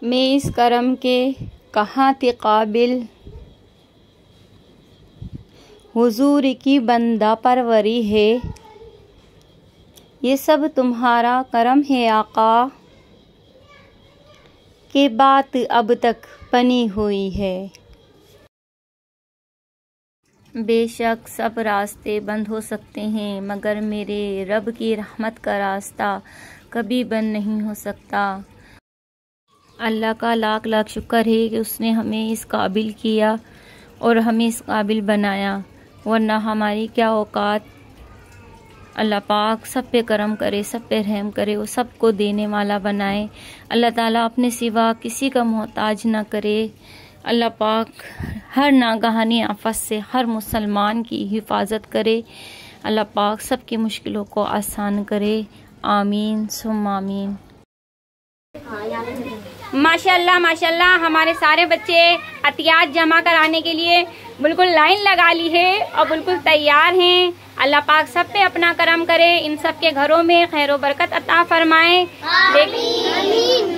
मैं इस करम के कहाँ थे काबिल, हुजूर की बंदा परवरी है। ये सब तुम्हारा करम है आका, के बात अब तक बनी हुई है। बेशक सब रास्ते बंद हो सकते हैं, मगर मेरे रब की रहमत का रास्ता कभी बंद नहीं हो सकता। अल्लाह का लाख लाख शुक्र है कि उसने हमें इस काबिल किया और हमें इस काबिल बनाया, वरना हमारी क्या औकात। अल्लाह पाक सब पे करम करे, सब पे रहम करे, वो सबको देने वाला बनाए। अल्लाह ताला अपने सिवा किसी का मोहताज ना करे। अल्लाह पाक हर नागहानी आफत से हर मुसलमान की हिफाजत करे। अल्लाह पाक सबकी मुश्किलों को आसान करे। आमीन सुम्मा आमीन। माशाल्लाह माशाल्लाह, हमारे सारे बच्चे अतियात जमा कराने के लिए बिल्कुल लाइन लगा ली है और बिल्कुल तैयार हैं। अल्लाह पाक सब पे अपना करम करे, इन सब के घरों में खैर व बरकत अता फरमाए।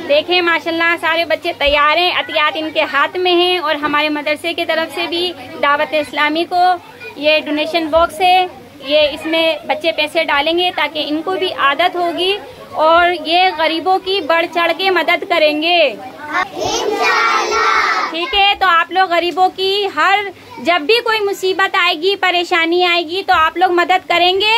देखें माशाल्लाह सारे बच्चे तैयार हैं, अतियात इनके हाथ में हैं और हमारे मदरसे की तरफ से भी दावत इस्लामी को ये डोनेशन बॉक्स है, ये इसमें बच्चे पैसे डालेंगे ताकि इनको भी आदत होगी और ये गरीबों की बढ़ चढ़ के मदद करेंगे। ठीक है, तो आप लोग गरीबों की हर जब भी कोई मुसीबत आएगी, परेशानी आएगी तो आप लोग मदद करेंगे।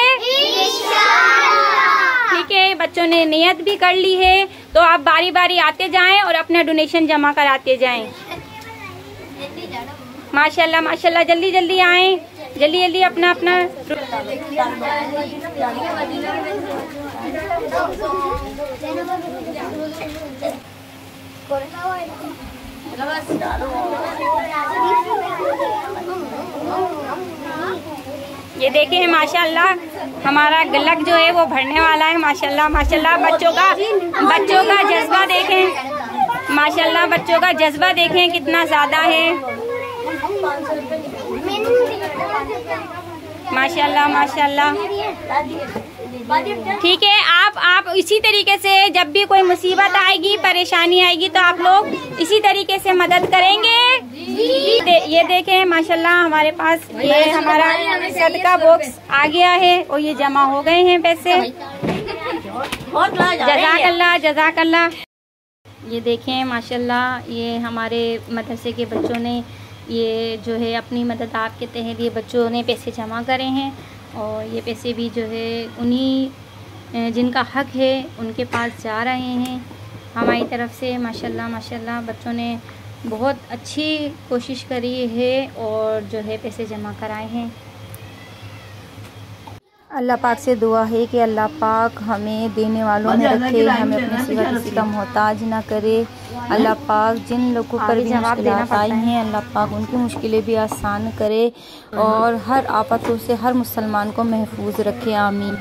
ठीक है, बच्चों ने नियत भी कर ली है, तो आप बारी बारी आते जाएं और अपना डोनेशन जमा कराते जाएं। माशाल्लाह माशाल्लाह, जल्दी जल्दी आएं, जल्दी जल्दी अपना अपना। ये देखें माशाल्लाह हमारा गलक जो है वो भरने वाला है। माशाल्लाह माशाल्लाह, बच्चों का जज्बा देखें। माशाल्लाह बच्चों का जज्बा देखें कितना ज्यादा है। माशाल्लाह माशाल्लाह। ठीक है, आप इसी तरीके से जब भी कोई मुसीबत आएगी, परेशानी आएगी तो आप लोग इसी तरीके से मदद करेंगे। ये देखें माशाल्लाह हमारे पास ये हमारा सदका बॉक्स आ गया है और ये जमा हो गए हैं पैसे। जज़ाकल्लाह जज़ाकल्लाह। ये देखें माशाल्लाह ये हमारे मदरसे के बच्चों ने ये जो है अपनी मदद आपके तहत ये बच्चों ने पैसे जमा करे हैं और ये पैसे भी जो है उन्हीं जिनका हक है उनके पास जा रहे हैं हमारी तरफ से। माशाल्लाह माशाल्लाह, बच्चों ने बहुत अच्छी कोशिश करी है और जो है पैसे जमा कराए हैं। अल्लाह पाक से दुआ है कि अल्लाह पाक हमें देने वालों में रखे, हमें अपने सिवा किसी का मोहताज ना करे। अल्लाह पाक जिन लोगों पर भी मुश्किलात आई हैं, अल्लाह पाक उनकी मुश्किलें भी आसान करे और हर आफतों से हर मुसलमान को महफूज रखे। आमीन।